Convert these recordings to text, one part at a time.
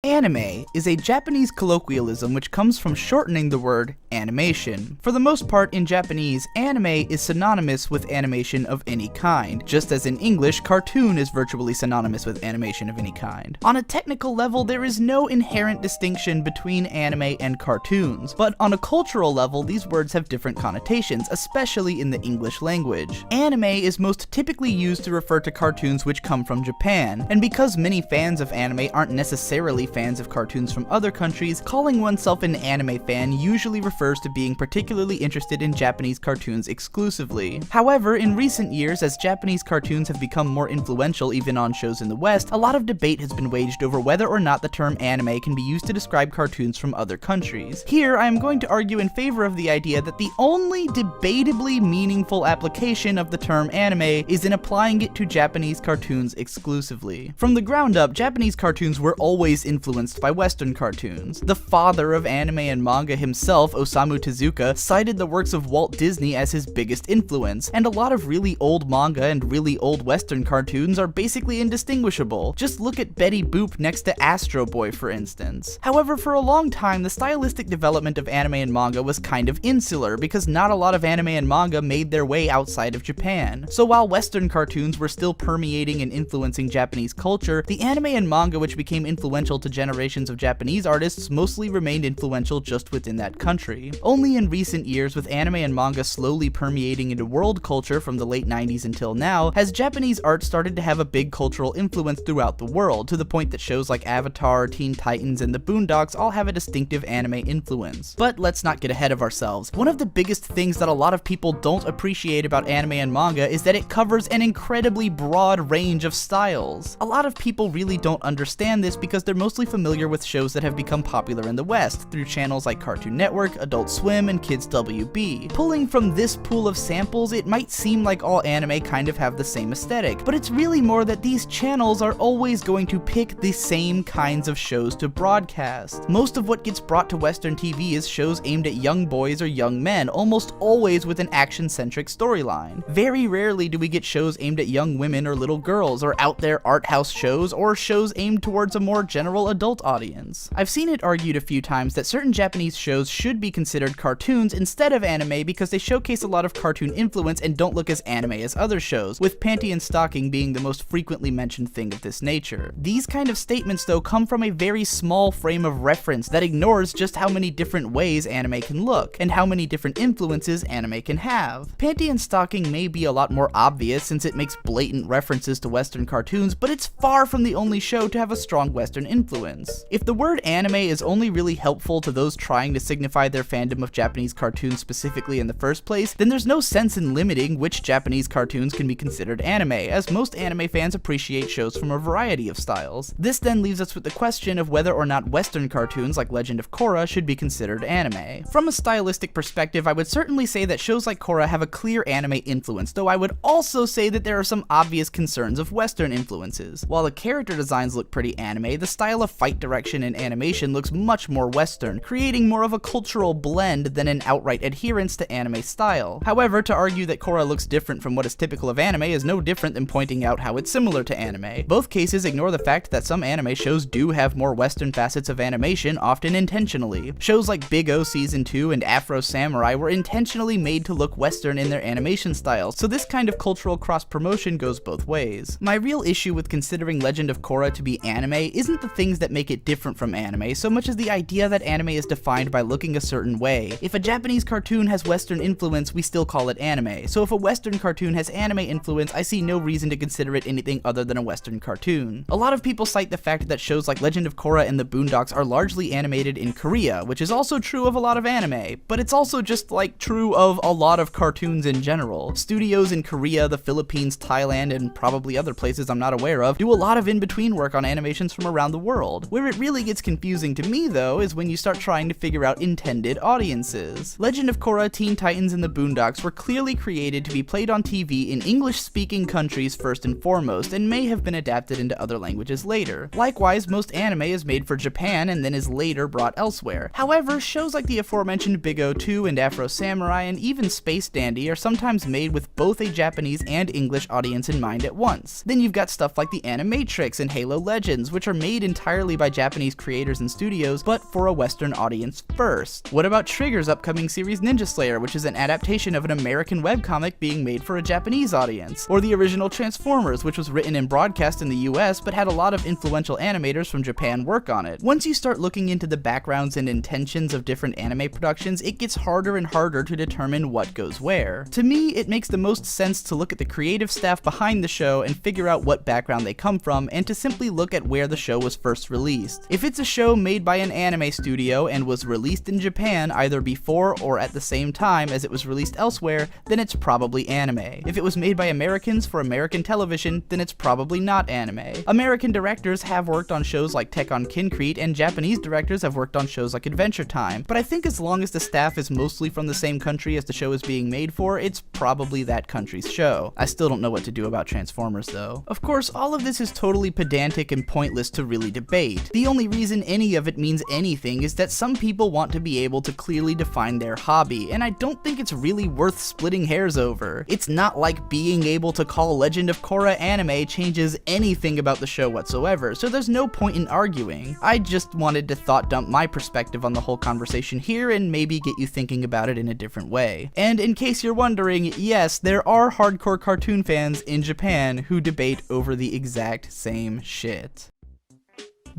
Anime is a Japanese colloquialism which comes from shortening the word animation. For the most part, in Japanese, anime is synonymous with animation of any kind, just as in English, cartoon is virtually synonymous with animation of any kind. On a technical level, there is no inherent distinction between anime and cartoons, but on a cultural level, these words have different connotations, especially in the English language. Anime is most typically used to refer to cartoons which come from Japan, and because many fans of anime aren't necessarily fans of cartoons from other countries, calling oneself an anime fan usually refers to being particularly interested in Japanese cartoons exclusively. However, in recent years, as Japanese cartoons have become more influential even on shows in the West, a lot of debate has been waged over whether or not the term anime can be used to describe cartoons from other countries. Here, I am going to argue in favor of the idea that the only debatably meaningful application of the term anime is in applying it to Japanese cartoons exclusively. From the ground up, Japanese cartoons were always influenced by Western cartoons. The father of anime and manga himself, Osamu Tezuka, cited the works of Walt Disney as his biggest influence, and a lot of really old manga and really old Western cartoons are basically indistinguishable. Just look at Betty Boop next to Astro Boy, for instance. However, for a long time, the stylistic development of anime and manga was kind of insular, because not a lot of anime and manga made their way outside of Japan. So while Western cartoons were still permeating and influencing Japanese culture, the anime and manga which became influential to generations of Japanese artists mostly remained influential just within that country. Only in recent years, with anime and manga slowly permeating into world culture from the late 90s until now, has Japanese art started to have a big cultural influence throughout the world, to the point that shows like Avatar, Teen Titans, and the Boondocks all have a distinctive anime influence. But let's not get ahead of ourselves. One of the biggest things that a lot of people don't appreciate about anime and manga is that it covers an incredibly broad range of styles. A lot of people really don't understand this because they're mostly familiar with shows that have become popular in the West, through channels like Cartoon Network, Adult Swim, and Kids WB. Pulling from this pool of samples, it might seem like all anime kind of have the same aesthetic, but it's really more that these channels are always going to pick the same kinds of shows to broadcast. Most of what gets brought to Western TV is shows aimed at young boys or young men, almost always with an action-centric storyline. Very rarely do we get shows aimed at young women or little girls, or out there art house shows, or shows aimed towards a more general adult audience. I've seen it argued a few times that certain Japanese shows should be considered cartoons instead of anime because they showcase a lot of cartoon influence and don't look as anime as other shows, with panty and stocking being the most frequently mentioned thing of this nature. These kind of statements, though, come from a very small frame of reference that ignores just how many different ways anime can look, and how many different influences anime can have. Panty and stocking may be a lot more obvious since it makes blatant references to Western cartoons, but it's far from the only show to have a strong Western influence. If the word anime is only really helpful to those trying to signify their fandom of Japanese cartoons specifically in the first place, then there's no sense in limiting which Japanese cartoons can be considered anime, as most anime fans appreciate shows from a variety of styles. This then leaves us with the question of whether or not Western cartoons like Legend of Korra should be considered anime. From a stylistic perspective, I would certainly say that shows like Korra have a clear anime influence, though I would also say that there are some obvious concerns of Western influences. While the character designs look pretty anime, the style of fight direction and animation looks much more Western, creating more of a cultural blend than an outright adherence to anime style. However, to argue that Korra looks different from what is typical of anime is no different than pointing out how it's similar to anime. Both cases ignore the fact that some anime shows do have more Western facets of animation, often intentionally. Shows like Big O Season 2 and Afro Samurai were intentionally made to look Western in their animation styles, so this kind of cultural cross-promotion goes both ways. My real issue with considering Legend of Korra to be anime isn't the things that make it different from anime, so much as the idea that anime is defined by looking a certain way. If a Japanese cartoon has Western influence, we still call it anime, so if a Western cartoon has anime influence, I see no reason to consider it anything other than a Western cartoon. A lot of people cite the fact that shows like Legend of Korra and the Boondocks are largely animated in Korea, which is also true of a lot of anime, but it's also just like true of a lot of cartoons in general. Studios in Korea, the Philippines, Thailand, and probably other places I'm not aware of do a lot of in-between work on animations from around the world. Where it really gets confusing to me, though, is when you start trying to figure out intended audiences. Legend of Korra, Teen Titans, and the Boondocks were clearly created to be played on TV in English-speaking countries first and foremost, and may have been adapted into other languages later. Likewise, most anime is made for Japan and then is later brought elsewhere. However, shows like the aforementioned Big O 2 and Afro Samurai and even Space Dandy are sometimes made with both a Japanese and English audience in mind at once. Then you've got stuff like the Animatrix and Halo Legends, which are made entirely entirely by Japanese creators and studios, but for a Western audience first? What about Trigger's upcoming series Ninja Slayer, which is an adaptation of an American webcomic being made for a Japanese audience? Or the original Transformers, which was written and broadcast in the US, but had a lot of influential animators from Japan work on it. Once you start looking into the backgrounds and intentions of different anime productions, it gets harder and harder to determine what goes where. To me, it makes the most sense to look at the creative staff behind the show and figure out what background they come from, and to simply look at where the show was first released. If it's a show made by an anime studio and was released in Japan either before or at the same time as it was released elsewhere, then it's probably anime. If it was made by Americans for American television, then it's probably not anime. American directors have worked on shows like Tekken Kincrete, and Japanese directors have worked on shows like Adventure Time, but I think as long as the staff is mostly from the same country as the show is being made for, it's probably that country's show. I still don't know what to do about Transformers though. Of course, all of this is totally pedantic and pointless to really debate. The only reason any of it means anything is that some people want to be able to clearly define their hobby, and I don't think it's really worth splitting hairs over. It's not like being able to call Legend of Korra anime changes anything about the show whatsoever, so there's no point in arguing. I just wanted to thought dump my perspective on the whole conversation here and maybe get you thinking about it in a different way. And in case you're wondering, yes, there are hardcore cartoon fans in Japan who debate over the exact same shit.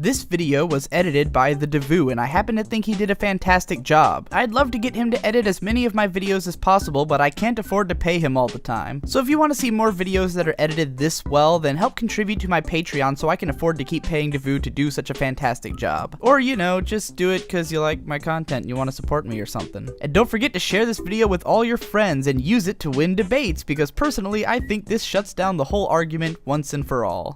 This video was edited by The Devu, and I happen to think he did a fantastic job. I'd love to get him to edit as many of my videos as possible, but I can't afford to pay him all the time. So if you want to see more videos that are edited this well, then help contribute to my Patreon so I can afford to keep paying Devu to do such a fantastic job. Or, you know, just do it because you like my content and you want to support me or something. And don't forget to share this video with all your friends and use it to win debates, because personally I think this shuts down the whole argument once and for all.